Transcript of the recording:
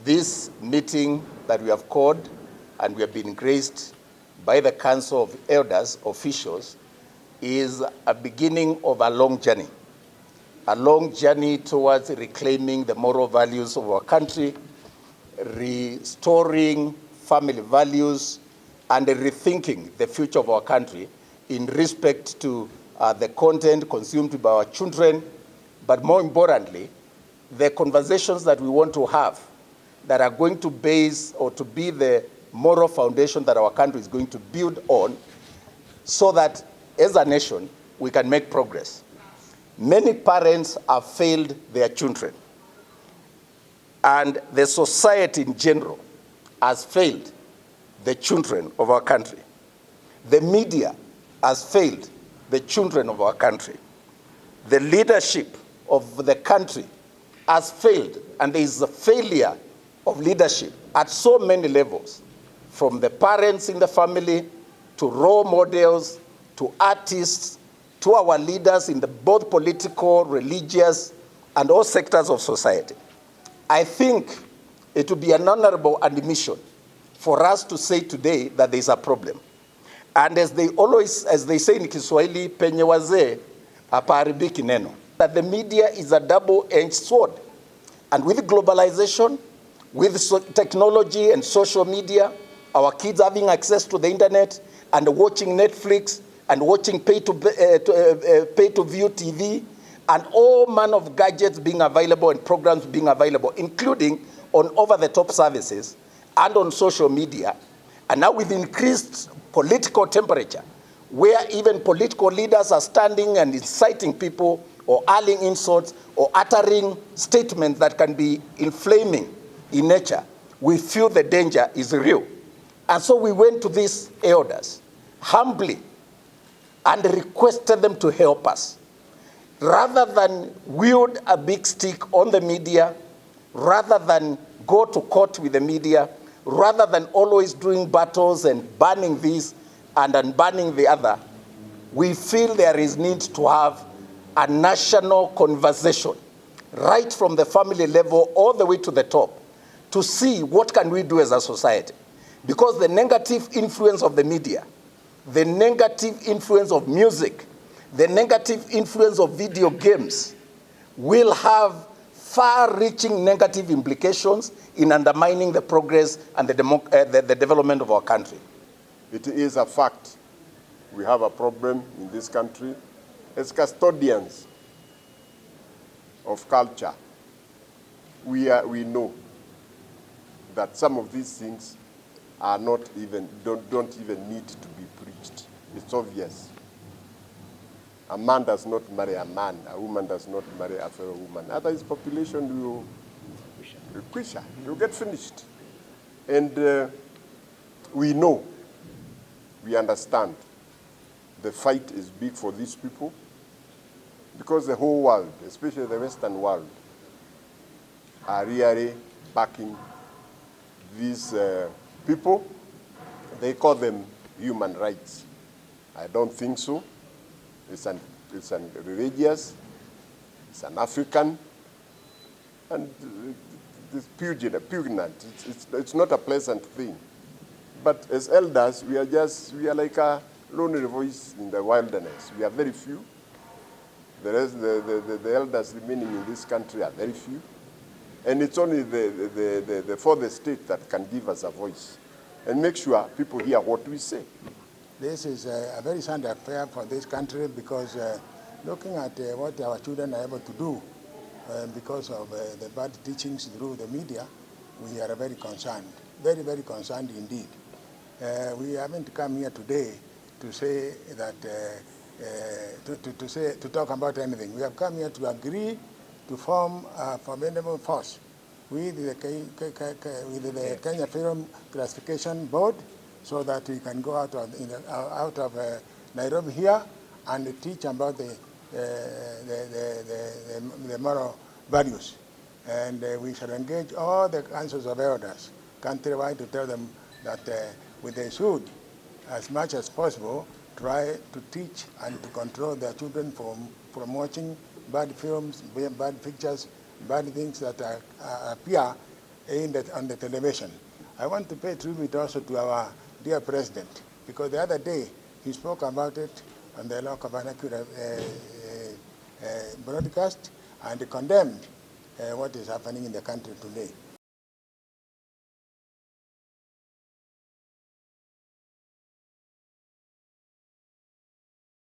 This meeting that we have called and we have been graced by the Council of Elders officials is a beginning of a long journey towards reclaiming the moral values of our country, restoring family values, and rethinking the future of our country in respect to the content consumed by our children, but more importantly, the conversations that we want to have that are going to base or to be the moral foundation that our country is going to build on, so that as a nation we can make progress. Many parents have failed their children, and the society in general has failed the children of our country. The media has failed the children of our country. The leadership of the country has failed, and there is a failure of leadership at so many levels, from the parents in the family to role models to artists to our leaders in the both political, religious, and all sectors of society. I think it would be an honorable admission for us to say today that there is a problem. And as they say in Kiswahili, penye wazee hapaharibiki neno, that the media is a double-edged sword. And with globalization, with technology and social media, our kids having access to the internet and watching Netflix and watching pay-to-view TV, and all manner of gadgets being available and programs being available, including on over-the-top services and on social media. And now with increased political temperature, where even political leaders are standing and inciting people or hurling insults or uttering statements that can be inflaming in nature, we feel the danger is real. And so we went to these elders humbly and requested them to help us. Rather than wield a big stick on the media, rather than go to court with the media, rather than always doing battles and banning this and unbanning the other, we feel there is need to have a national conversation, right from the family level all the way to the top, to see what can we do as a society. Because the negative influence of the media, the negative influence of music, the negative influence of video games will have far-reaching negative implications in undermining the progress and the development of our country. It is a fact we have a problem in this country. As custodians of culture, we know that some of these things are not even, don't even need to be preached. It's obvious. A man does not marry a man. A woman does not marry a fellow woman. Otherwise, population will get finished. And we know, we understand, the fight is big for these people, because the whole world, especially the Western world, are really backing these people. They call them human rights. I don't think so. It's an religious, it's an African, and it's pugnant. It's not a pleasant thing. But as elders, we are like a lonely voice in the wilderness. We are very few. The elders remaining in this country are very few. And it's only the fourth state that can give us a voice and make sure people hear what we say. This is a very sad affair for this country, because looking at what our children are able to do because of the bad teachings through the media, we are very concerned, very, very concerned indeed. We haven't come here today to say that, to talk about anything. We have come here to agree to form a formidable force with the Kenya Film Classification Board, so that we can go out of Nairobi here and teach about the moral values. And we shall engage all the councils of elders countrywide to tell them that they should, as much as possible, try to teach and to control their children from watching bad films, bad pictures, bad things that appear on the television. I want to pay tribute also to our dear president, because the other day he spoke about it on the local vernacular broadcast and condemned what is happening in the country today.